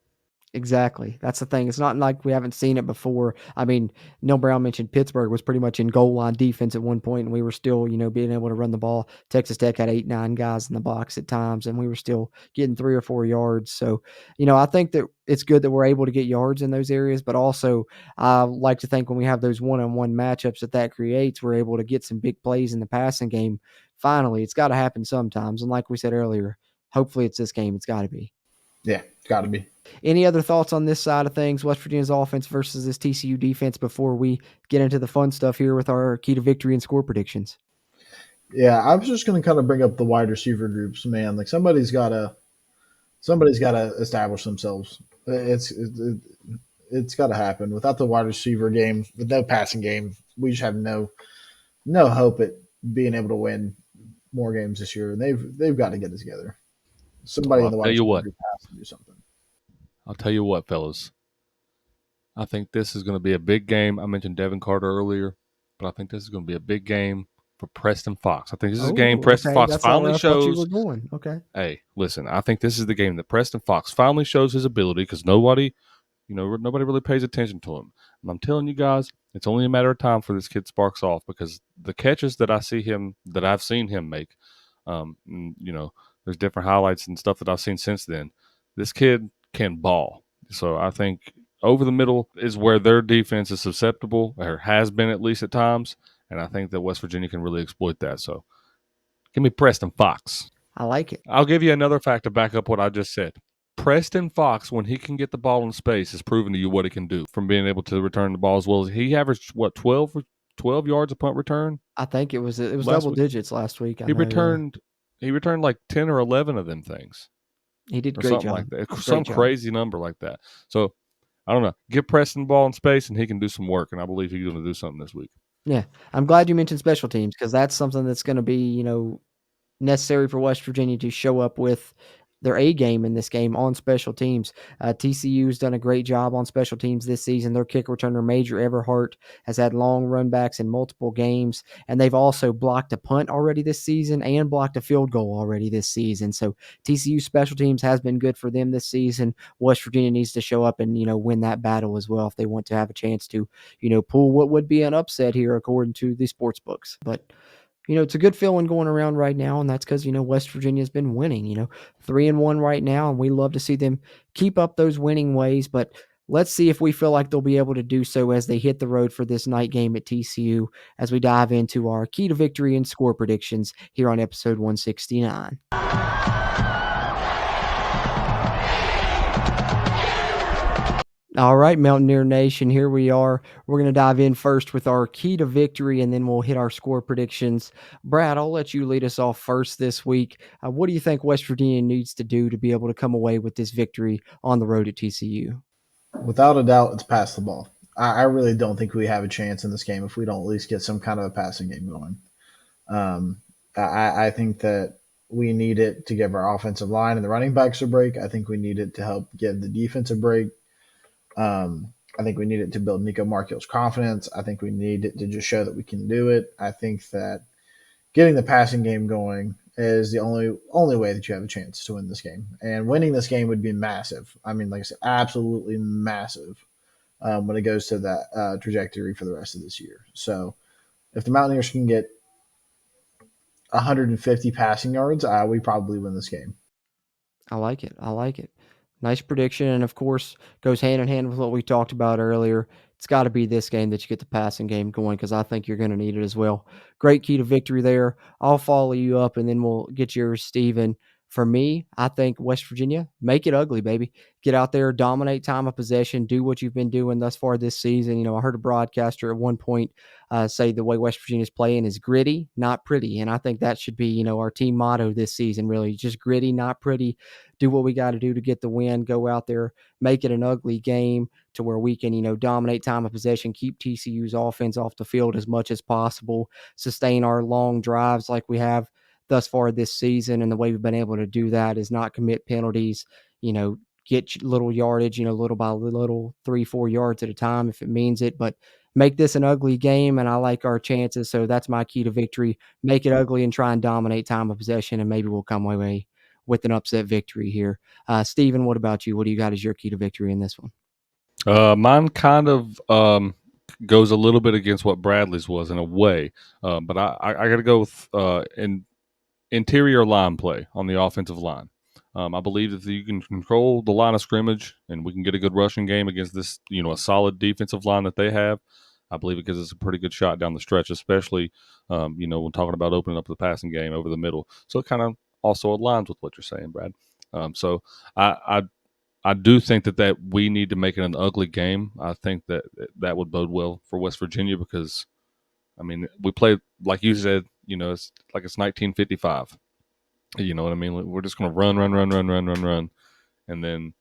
Exactly. That's the thing. It's not like we haven't seen it before. Neil Brown mentioned Pittsburgh was pretty much in goal line defense at one point, and we were still, being able to run the ball. Texas Tech had 8, 9 guys in the box at times, and we were still getting 3 or 4 yards. So, I think that it's good that we're able to get yards in those areas, but also I like to think when we have those one-on-one matchups that creates, we're able to get some big plays in the passing game. Finally, it's got to happen sometimes. And like we said earlier, hopefully it's this game. It's got to be. Yeah, it's got to be. Any other thoughts on this side of things, West Virginia's offense versus this TCU defense, before we get into the fun stuff here with our key to victory and score predictions? Yeah, I was just going to kind of bring up the wide receiver groups, man. Like somebody's got to establish themselves. It's got to happen. Without the wide receiver game, with no passing game, we just have no hope at being able to win more games this year. And they've got to get it together. Somebody in the wide receiver group has to do something. I'll tell you what, fellas. I think this is going to be a big game. I mentioned Devin Carter earlier, but I think this is going to be a big game for Preston Fox. I think this is a game Preston Fox finally shows. You were going. Okay. Hey, listen, I think this is the game that Preston Fox finally shows his ability because nobody nobody really pays attention to him. And I'm telling you guys, it's only a matter of time for this kid sparks off, because the catches that I've seen him make, there's different highlights and stuff that I've seen since then. This kid can ball. So I think over the middle is where their defense is susceptible, or has been at least at times. And I think that West Virginia can really exploit that. So give me Preston Fox. I like it. I'll give you another fact to back up what I just said. Preston Fox, when he can get the ball in space, has proven to you what he can do from being able to return the ball as well. He averaged, 12 yards a punt return? I think it was double digits last week. He returned like 10 or 11 of them things. He did or great something job. like that. Some crazy number like that. So, I don't know. Give Preston the ball in space, and he can do some work, and I believe he's going to do something this week. Yeah. I'm glad you mentioned special teams, because that's something that's going to be, necessary for West Virginia to show up with their A game in this game on special teams. TCU's done a great job on special teams this season. Their kick returner, Major Everhart, has had long runbacks in multiple games, and they've also blocked a punt already this season and blocked a field goal already this season. So TCU special teams has been good for them this season. West Virginia needs to show up and, win that battle as well if they want to have a chance to, pull what would be an upset here according to the sports books. But it's a good feeling going around right now, and that's because, West Virginia's been winning, 3-1 right now, and we love to see them keep up those winning ways. But let's see if we feel like they'll be able to do so as they hit the road for this night game at TCU, as we dive into our key to victory and score predictions here on episode 169. All right, Mountaineer Nation, here we are. We're going to dive in first with our key to victory, and then we'll hit our score predictions. Brad, I'll let you lead us off first this week. What do you think West Virginia needs to do to be able to come away with this victory on the road at TCU? Without a doubt, it's pass the ball. I really don't think we have a chance in this game if we don't at least get some kind of a passing game going. I think that we need it to give our offensive line and the running backs a break. I think we need it to help give the defense a break. I think we need it to build Nico Markio's confidence. I think we need it to just show that we can do it. I think that getting the passing game going is the only way that you have a chance to win this game. And winning this game would be massive. I mean, like I said, absolutely massive when it goes to that trajectory for the rest of this year. So if the Mountaineers can get 150 passing yards, we probably win this game. I like it. Nice prediction, and of course, goes hand in hand with what we talked about earlier. It's got to be this game that you get the passing game going, because I think you're going to need it as well. Great key to victory there. I'll follow you up, and then we'll get yours, Steven. For me, I think West Virginia, make it ugly, baby. Get out there, dominate time of possession, do what you've been doing thus far this season. I heard a broadcaster at one point say the way West Virginia's playing is gritty, not pretty. And I think that should be, our team motto this season, really. Just gritty, not pretty. Do what we got to do to get the win. Go out there, make it an ugly game to where we can, dominate time of possession, keep TCU's offense off the field as much as possible, sustain our long drives like we have thus far this season. And the way we've been able to do that is not commit penalties, get little yardage, little by little, 3-4 yards at a time if it means it, but make this an ugly game. And I like our chances. So that's my key to victory. Make it ugly and try and dominate time of possession, and maybe we'll come away with an upset victory here. Steven, what about you? What do you got as your key to victory in this one? Mine kind of goes a little bit against what Bradley's was in a way, but I got to go with interior line play on the offensive line. I believe that you can control the line of scrimmage and we can get a good rushing game against this, a solid defensive line that they have. I believe it gives us a pretty good shot down the stretch, especially, when talking about opening up the passing game over the middle. So it kind of also aligns with what you're saying, Brad. So I do think that we need to make it an ugly game. I think that would bode well for West Virginia because, we play, like you said, it's like it's 1955. You know what I mean? We're just going to run. And then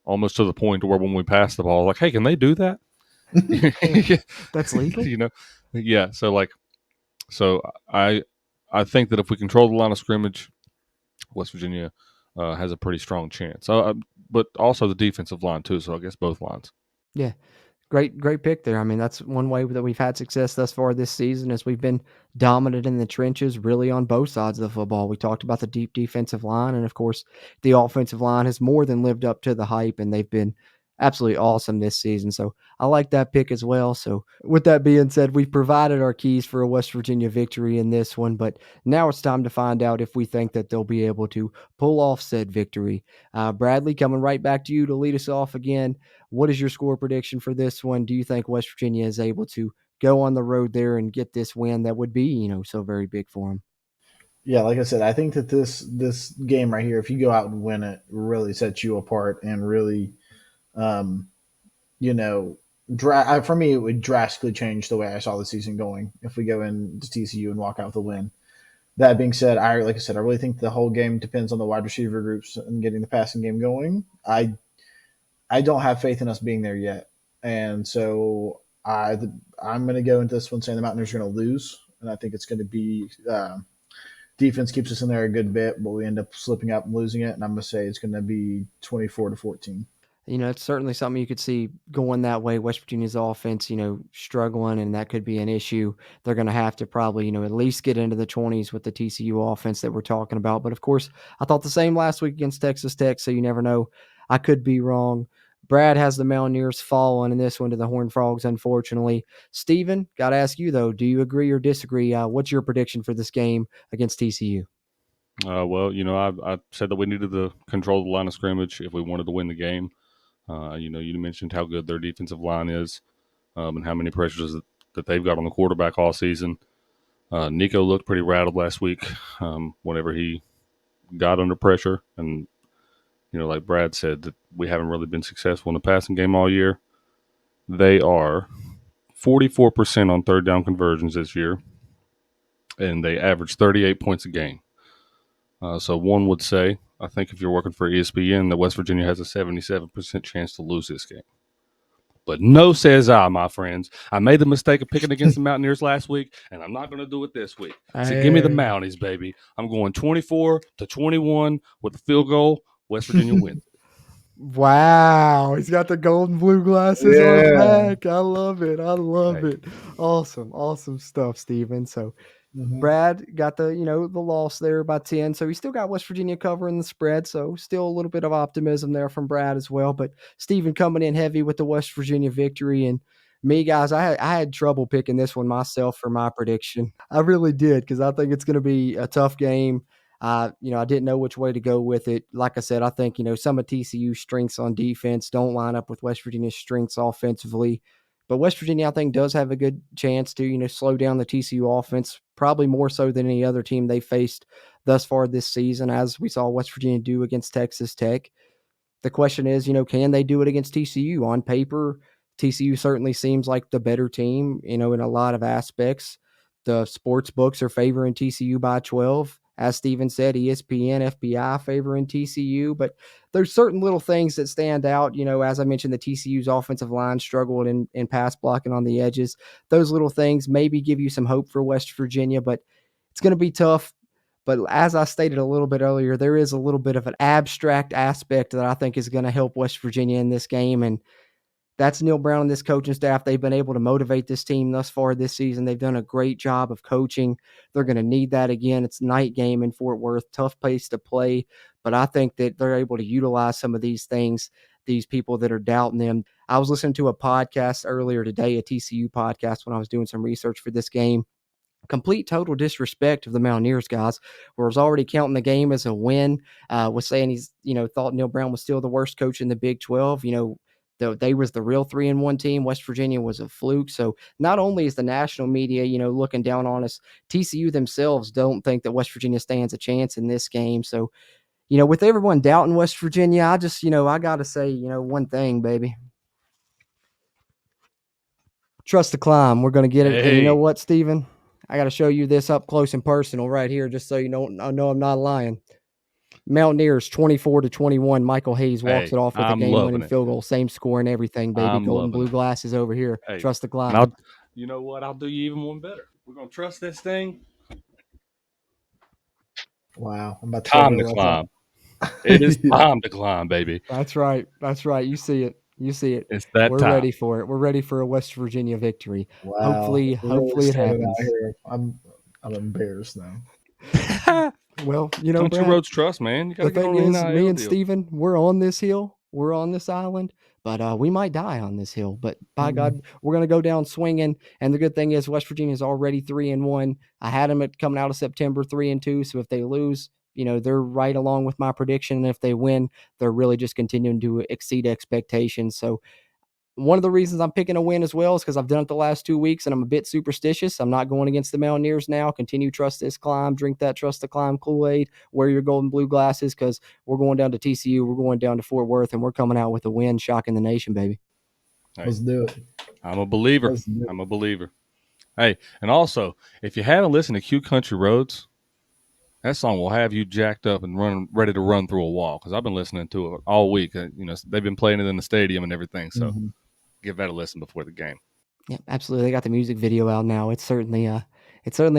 almost to the point where when we pass the ball, like, hey, can they do that? That's legal? Yeah. So I think that if we control the line of scrimmage, West Virginia has a pretty strong chance. But also the defensive line too. So I guess both lines. Yeah. Great pick there. That's one way that we've had success thus far this season is we've been dominant in the trenches really on both sides of the football. We talked about the deep defensive line, and of course the offensive line has more than lived up to the hype, and they've been absolutely awesome this season. So I like that pick as well. So with that being said, we've provided our keys for a West Virginia victory in this one, but now it's time to find out if we think that they'll be able to pull off said victory. Bradley, coming right back to you to lead us off again. What is your score prediction for this one? Do you think West Virginia is able to go on the road there and get this win that would be, so very big for them? Yeah, like I said, I think that this game right here, if you go out and win it, really sets you apart and really, um, for me, it would drastically change the way I saw the season going if we go into TCU and walk out with a win. That being said, like I said, I really think the whole game depends on the wide receiver groups and getting the passing game going. I don't have faith in us being there yet, and so I'm going to go into this one saying the Mountaineers are going to lose, and I think it's going to be defense keeps us in there a good bit, but we end up slipping up and losing it, and I'm going to say it's going to be 24-14. It's certainly something you could see going that way. West Virginia's offense, struggling, and that could be an issue. They're going to have to probably, at least get into the 20s with the TCU offense that we're talking about. But of course, I thought the same last week against Texas Tech, so you never know. I could be wrong. Brad has the Mountaineers falling in this one to the Horned Frogs, unfortunately. Steven, got to ask you, though, do you agree or disagree? What's your prediction for this game against TCU? Well, I said that we needed to control the line of scrimmage if we wanted to win the game. You mentioned how good their defensive line is and how many pressures that they've got on the quarterback all season. Nico looked pretty rattled last week whenever he got under pressure. And, like Brad said, that we haven't really been successful in the passing game all year. They are 44% on third down conversions this year, and they average 38 points a game. So one would say, I think if you're working for ESPN, that West Virginia has a 77% chance to lose this game. But no says I, my friends. I made the mistake of picking against the Mountaineers last week, and I'm not going to do it this week. So give me the Mounties, baby. I'm going 24-21 with a field goal. West Virginia wins. Wow, he's got the gold and blue glasses on his back. I love it. I love it. Awesome stuff, Steven. So Brad got the loss there by 10. So he still got West Virginia covering the spread. So still a little bit of optimism there from Brad as well. But Steven coming in heavy with the West Virginia victory. And me, guys, I had trouble picking this one myself for my prediction. I really did, because I think it's going to be a tough game. I didn't know which way to go with it. Like I said, I think, some of TCU's strengths on defense don't line up with West Virginia's strengths offensively. But West Virginia, I think, does have a good chance to, slow down the TCU offense, probably more so than any other team they faced thus far this season, as we saw West Virginia do against Texas Tech. The question is, can they do it against TCU? On paper, TCU certainly seems like the better team, in a lot of aspects. The sports books are favoring TCU by 12. As Steven said, ESPN, FBI favoring TCU. But there's certain little things that stand out. As I mentioned, the TCU's offensive line struggled in pass blocking on the edges. Those little things maybe give you some hope for West Virginia, but it's going to be tough. But as I stated a little bit earlier, there is a little bit of an abstract aspect that I think is going to help West Virginia in this game, and that's Neil Brown and this coaching staff. They've been able to motivate this team thus far this season. They've done a great job of coaching. They're going to need that again. It's a night game in Fort Worth, tough place to play, but I think that they're able to utilize some of these things, these people that are doubting them. I was listening to a podcast earlier today, a TCU podcast, when I was doing some research for this game. Complete total disrespect of the Mountaineers, guys. Was already counting the game as a win. Was saying he's, thought Neil Brown was still the worst coach in the Big 12. They was the real 3-1 team. West Virginia was a fluke. So not only is the national media, looking down on us, TCU themselves don't think that West Virginia stands a chance in this game. So, with everyone doubting West Virginia, I just, I got to say, one thing, baby. Trust the climb. We're going to get it. Hey. And you know what, Steven? I got to show you this up close and personal right here, just so I know I'm not lying. Mountaineers 24-21. Michael Hayes walks it off with a game-winning field goal. Same score and everything, baby. Golden blue glasses over here. Hey, trust the climb. You know what? I'll do you even one better. We're going to trust this thing. Wow. I'm about to time to climb. It is time to climb, baby. That's right. You see it. It's that We're time. ready for it. We're ready for a West Virginia victory. Wow. Hopefully it happens. I'm embarrassed now. Well, don't Brad, you roads trust, man. You got to get on me and Steven, we're on this hill. We're on this island. but we might die on this hill. But by Mm. God, we're going to go down swinging. And the good thing is West Virginia is already 3-1. I had them at coming out of September 3-2. So if they lose, they're right along with my prediction. And if they win, they're really just continuing to exceed expectations. So one of the reasons I'm picking a win as well is because I've done it the last 2 weeks and I'm a bit superstitious. I'm not going against the Mountaineers now. Continue trust this climb, drink that trust the climb Kool-Aid, wear your golden blue glasses because we're going down to TCU, we're going down to Fort Worth, and we're coming out with a win, shocking the nation, baby. Hey, Let's do it. I'm a believer. Let's do it. I'm a believer. Hey, and also, if you haven't listened to Q Country Roads, that song will have you jacked up and ready to run through a wall because I've been listening to it all week. They've been playing it in the stadium and everything. So give that a listen before the game. Yeah, absolutely. They got the music video out now. It's certainly a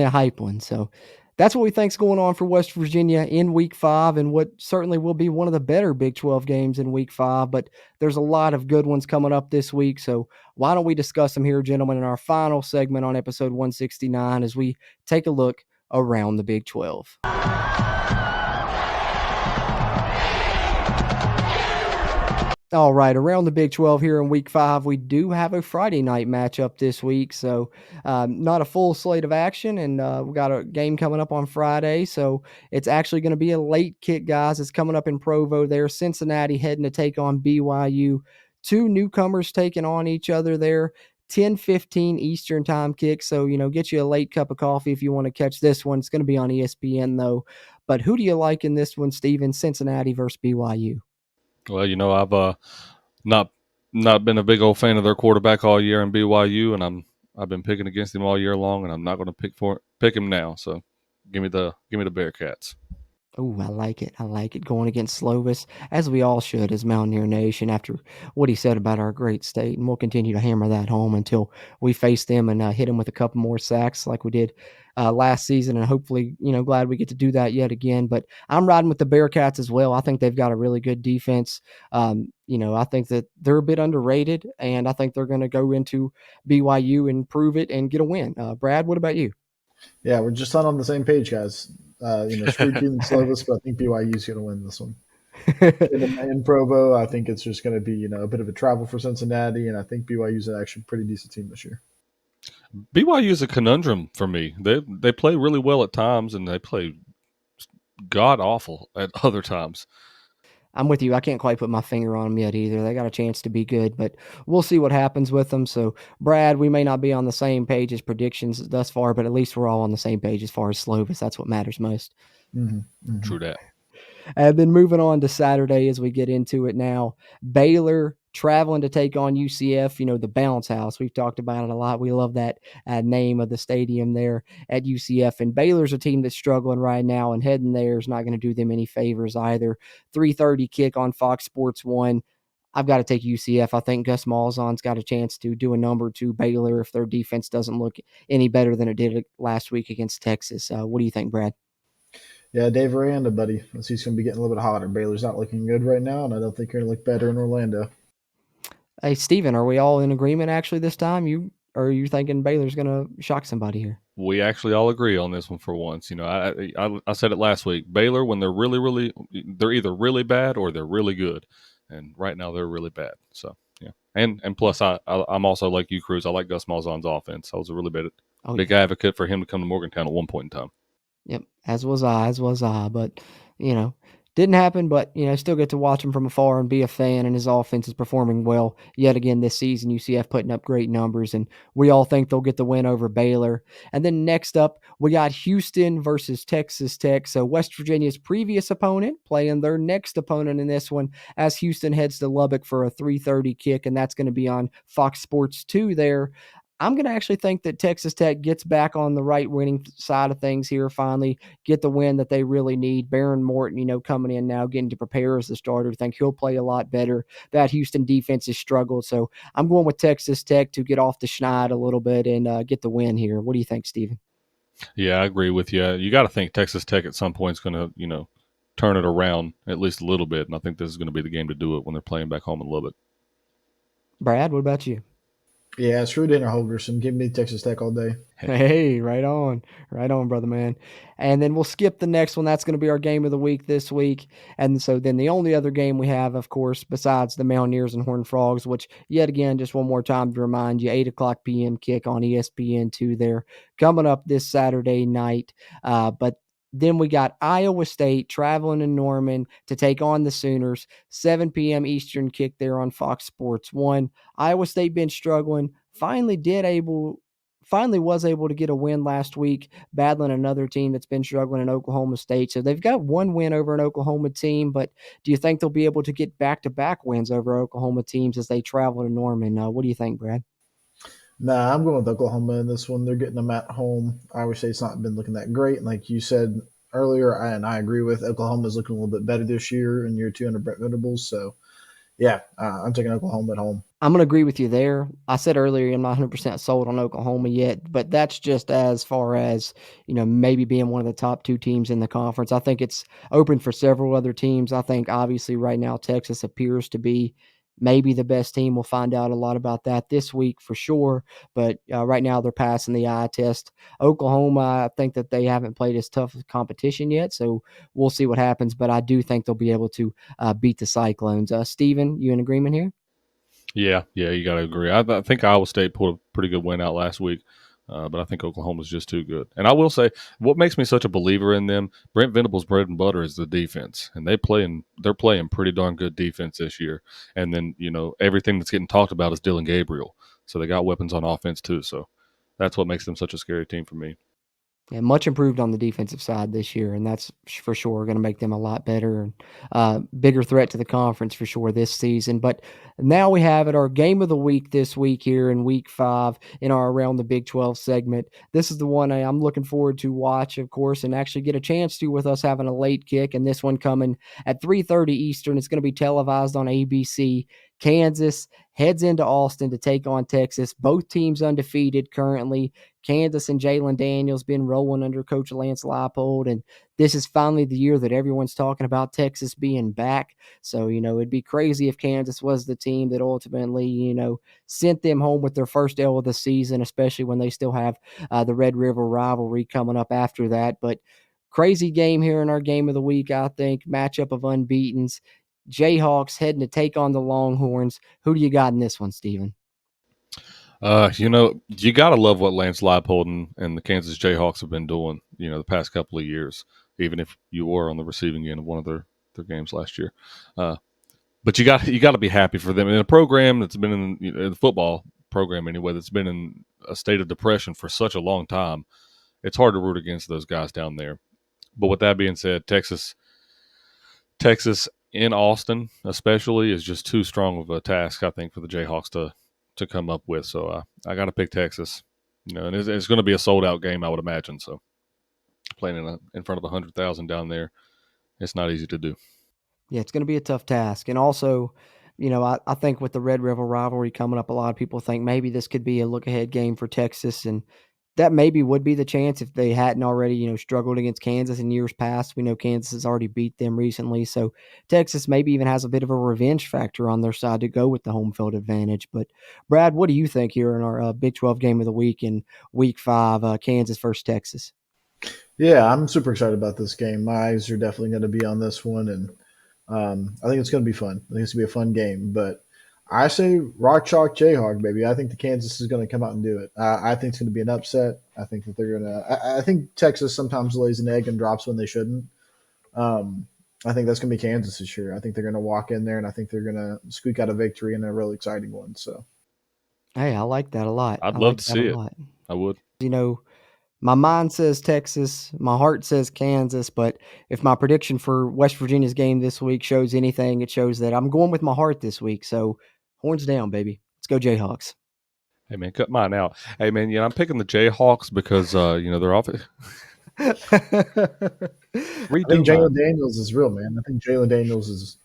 hype one. So that's what we think's going on for West Virginia in Week 5, and what certainly will be one of the better Big 12 games in Week 5. But there's a lot of good ones coming up this week. So why don't we discuss them here, gentlemen, in our final segment on episode 169 as we take a look around the Big 12. All right, around the Big 12 here in Week 5, we do have a Friday night matchup this week, so not a full slate of action, and we got a game coming up on Friday, so it's actually going to be a late kick, guys. It's coming up in Provo there. Cincinnati heading to take on BYU. Two newcomers taking on each other there. 10:15 Eastern time kick, so, get you a late cup of coffee if you want to catch this one. It's going to be on ESPN, though. But who do you like in this one, Steven? Cincinnati versus BYU? Well, I've not been a big old fan of their quarterback all year in BYU, and I've been picking against him all year long, and I'm not going to pick him now. So give me the Bearcats. Oh, I like it. I like it. Going against Slovis, as we all should as Mountaineer Nation, after what he said about our great state. And we'll continue to hammer that home until we face them and hit them with a couple more sacks like we did last season. And hopefully, glad we get to do that yet again. But I'm riding with the Bearcats as well. I think they've got a really good defense. I think that they're a bit underrated, and I think they're going to go into BYU and prove it and get a win. Brad, what about you? Yeah, we're just not on the same page, guys. Screwed Keelan Slovis, but I think BYU's going to win this one. in Provo, I think it's just going to be, a bit of a travel for Cincinnati, and I think BYU's actually a pretty decent team this year. BYU is a conundrum for me. They play really well at times, and they play god awful at other times. I'm with you. I can't quite put my finger on them yet either. They got a chance to be good, but we'll see what happens with them. So, Brad, we may not be on the same page as predictions thus far, but at least we're all on the same page as far as Slovis. That's what matters most. True that. And then moving on to Saturday as we get into it now, Baylor traveling to take on UCF, the bounce house. We've talked about it a lot. We love that name of the stadium there at UCF. And Baylor's a team that's struggling right now, and heading there is not going to do them any favors either. 3:30 kick on Fox Sports 1. I've got to take UCF. I think Gus Malzahn's got a chance to do a number to Baylor if their defense doesn't look any better than it did last week against Texas. What do you think, Brad? Yeah, Dave Aranda, buddy. He's going to be getting a little bit hotter. Baylor's not looking good right now, and I don't think you're going to look better in Orlando. Hey, Steven, are we all in agreement actually this time? Are you thinking Baylor's going to shock somebody here? We actually all agree on this one for once. I said it last week. Baylor, when they're really, they're either really bad or they're really good. And right now they're really bad. So, yeah. And plus, I'm also like you, Cruz. I like Gus Malzahn's offense. I was a really big advocate for him to come to Morgantown at one point in time. Yep, as was I. But, didn't happen, but, still get to watch him from afar and be a fan, and his offense is performing well yet again this season. UCF putting up great numbers, and we all think they'll get the win over Baylor. And then next up, we got Houston versus Texas Tech. So West Virginia's previous opponent playing their next opponent in this one as Houston heads to Lubbock for a 3:30 kick, and that's going to be on Fox Sports 2 there. I'm going to actually think that Texas Tech gets back on the right winning side of things here, finally get the win that they really need. Baron Morton, coming in now, getting to prepare as the starter. I think he'll play a lot better. That Houston defense has struggled. So I'm going with Texas Tech to get off the schneid a little bit and get the win here. What do you think, Steven? Yeah, I agree with you. You got to think Texas Tech at some point is going to, turn it around at least a little bit. And I think this is going to be the game to do it when they're playing back home in Lubbock. Brad, what about you? Yeah, screw Dana Holgerson. Give me Texas Tech all day. Hey, right on, brother man. And then we'll skip the next one. That's going to be our game of the week this week. And so then the only other game we have, of course, besides the Mountaineers and Horned Frogs, which yet again, just one more time to remind you, 8:00 p.m. kick on ESPN2 there coming up this Saturday night. But then we got Iowa State traveling to Norman to take on the Sooners. 7 p.m. Eastern kick there on Fox Sports 1. Iowa State been struggling. Finally was able to get a win last week, battling another team that's been struggling in Oklahoma State. So they've got one win over an Oklahoma team, but do you think they'll be able to get back-to-back wins over Oklahoma teams as they travel to Norman? What do you think, Brad? Nah, I'm going with Oklahoma in this one. They're getting them at home. Iowa State's not been looking that great. And like you said earlier, and I agree with, Oklahoma's looking a little bit better this year in year 2 under Brent Venables. So, yeah, I'm taking Oklahoma at home. I'm going to agree with you there. I said earlier I'm not 100% sold on Oklahoma yet, but that's just as far as, maybe being one of the top 2 teams in the conference. I think it's open for several other teams. I think obviously right now Texas appears to be maybe the best team. We'll find out a lot about that this week for sure, but right now they're passing the eye test. Oklahoma, I think that they haven't played as tough of competition yet, so we'll see what happens, but I do think they'll be able to beat the Cyclones. Steven, you in agreement here? Yeah, you got to agree. I think Iowa State pulled a pretty good win out last week, but I think Oklahoma's just too good. And I will say, what makes me such a believer in them, Brent Venables' bread and butter is the defense, and they're playing pretty darn good defense this year. And then everything that's getting talked about is Dylan Gabriel, so they got weapons on offense too. So that's what makes them such a scary team for me. Yeah, much improved on the defensive side this year, and that's for sure going to make them a lot better and bigger threat to the conference for sure this season. But now we have it, our game of the week this week here in Week 5 in our Around the Big 12 segment. This is the one I'm looking forward to watch, of course, and actually get a chance to with us having a late kick, and this one coming at 3:30 Eastern. It's going to be televised on ABC. Kansas heads into Austin to take on Texas. Both teams undefeated currently. Kansas and Jalen Daniels been rolling under Coach Lance Leipold, and this is finally the year that everyone's talking about Texas being back. So, it'd be crazy if Kansas was the team that ultimately, sent them home with their first L of the season, especially when they still have the Red River rivalry coming up after that. But crazy game here in our game of the week, I think. Matchup of unbeatens. Jayhawks heading to take on the Longhorns. Who do you got in this one, Steven? You got to love what Lance Leipold and the Kansas Jayhawks have been doing, the past couple of years, even if you were on the receiving end of one of their games last year. But you got to be happy for them. In a program that's been in the football program anyway, that's been in a state of depression for such a long time, it's hard to root against those guys down there. But with that being said, Texas in Austin especially is just too strong of a task, I think, for the Jayhawks to come up with. So I got to pick Texas. And it's going to be a sold-out game, I would imagine. So playing in front of 100,000 down there, it's not easy to do. Yeah, it's going to be a tough task. And also, I think with the Red River rivalry coming up, a lot of people think maybe this could be a look-ahead game for Texas, and that maybe would be the chance if they hadn't already, struggled against Kansas in years past. We know Kansas has already beat them recently, so Texas maybe even has a bit of a revenge factor on their side to go with the home field advantage. But, Brad, what do you think here in our Big 12 game of the week in Week 5, Kansas versus Texas? Yeah, I'm super excited about this game. My eyes are definitely going to be on this one, and I think it's going to be fun. I think it's going to be a fun game, but I say rock chalk Jayhawk, baby. I think the Kansas is going to come out and do it. I think it's going to be an upset. I think that they're going to. I think Texas sometimes lays an egg and drops when they shouldn't. I think that's going to be Kansas this year. I think they're going to walk in there, and I think they're going to squeak out a victory in a really exciting one. So, Hey, I like that a lot. I'd love to see it. I would. My mind says Texas, my heart says Kansas, but if my prediction for West Virginia's game this week shows anything, it shows that I'm going with my heart this week. So, horns down, baby. Let's go Jayhawks. Hey, man, cut mine out. Hey, man, I'm picking the Jayhawks because, they're off it. I think Jalen Daniels is real, man. I think Jalen Daniels is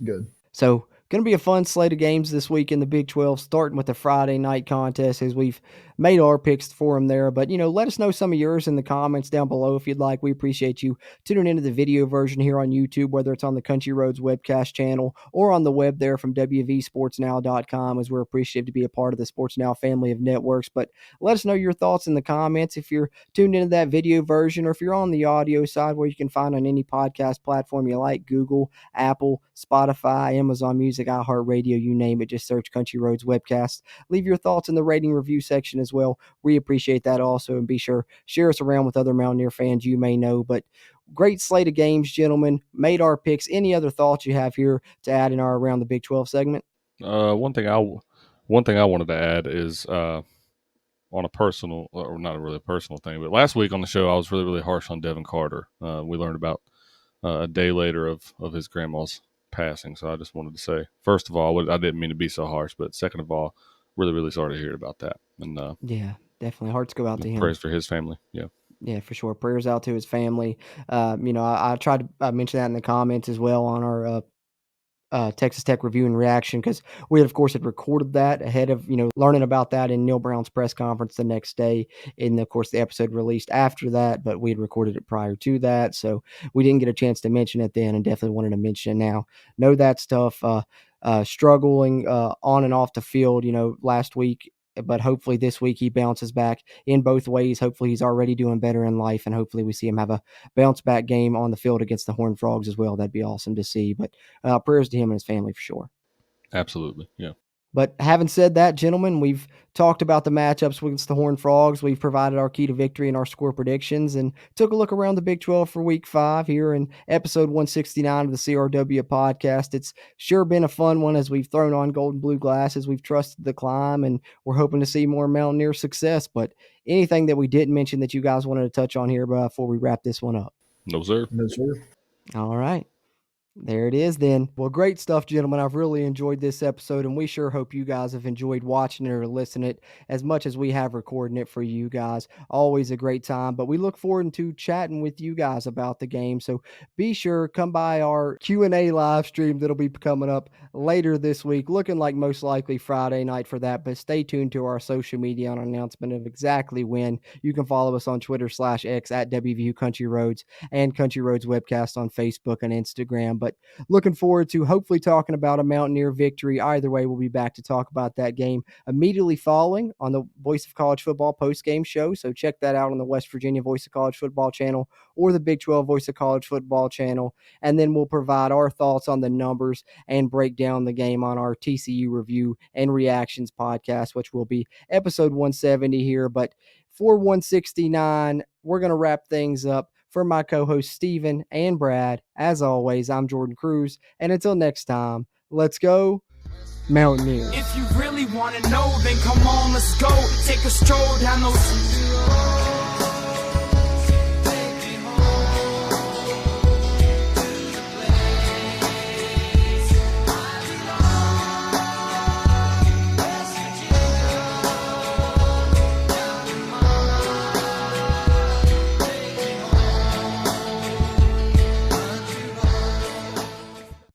good. So, going to be a fun slate of games this week in the Big 12, starting with the Friday night contest as we've made our picks for them there. But, let us know some of yours in the comments down below if you'd like. We appreciate you tuning into the video version here on YouTube, whether it's on the Country Roads webcast channel or on the web there from WVSportsNow.com, as we're appreciative to be a part of the Sports Now family of networks. But let us know your thoughts in the comments if you're tuned into that video version, or if you're on the audio side, where you can find on any podcast platform you like: Google, Apple, Spotify, Amazon Music, iHeartRadio, you name it. Just search Country Roads Webcast. Leave your thoughts in the rating review section as well. We appreciate that also, and be sure share us around with other Mountaineer fans you may know. But great slate of games, gentlemen. Made our picks. Any other thoughts you have here to add in our Around the Big 12 segment? One thing I wanted to add is on a personal, or not a really personal thing, but last week on the show I was really, really harsh on Devin Carter. We learned about a day later of his grandma's passing, so I just wanted to say, first of all, I didn't mean to be so harsh, but second of all, really, really sorry to hear about that. And yeah, definitely hearts go out to him. Prayers for his family. Yeah, for sure. Prayers out to his family. I tried to mention that in the comments as well on our Texas Tech review and reaction, because we, of course, had recorded that ahead of, learning about that in Neil Brown's press conference the next day. And, of course, the episode released after that, but we had recorded it prior to that. So we didn't get a chance to mention it then, and definitely wanted to mention it now. Know that's tough. Struggling on and off the field, last week. But hopefully this week he bounces back in both ways. Hopefully he's already doing better in life, and hopefully we see him have a bounce back game on the field against the Horned Frogs as well. That'd be awesome to see. But prayers to him and his family for sure. Absolutely, yeah. But having said that, gentlemen, we've talked about the matchups against the Horned Frogs. We've provided our key to victory and our score predictions, and took a look around the Big 12 for Week 5 here in episode 169 of the CRW podcast. It's sure been a fun one as we've thrown on gold and blue glasses. We've trusted the climb, and we're hoping to see more Mountaineer success. But anything that we didn't mention that you guys wanted to touch on here before we wrap this one up? No, sir. No, sir. All right. There it is then. Well, great stuff, gentlemen. I've really enjoyed this episode, and we sure hope you guys have enjoyed watching it or listening it as much as we have recording it for you guys. Always a great time, but we look forward to chatting with you guys about the game. So be sure, come by our Q&A live stream that'll be coming up later this week, looking like most likely Friday night for that, but stay tuned to our social media on an announcement of exactly when. You can follow us on Twitter/X at WVU Country Roads, and Country Roads Webcast on Facebook and Instagram. But looking forward to hopefully talking about a Mountaineer victory. Either way, we'll be back to talk about that game immediately following on the Voice of College Football post-game show. So check that out on the West Virginia Voice of College Football channel or the Big 12 Voice of College Football channel. And then we'll provide our thoughts on the numbers and break down the game on our TCU review and reactions podcast, which will be episode 170 here. But for 169, we're going to wrap things up. For my co-hosts Steven and Brad, as always, I'm Jordan Cruz, and until next time, let's go Mountaineers. If you really want to know, then come on, let's go. Take a stroll down those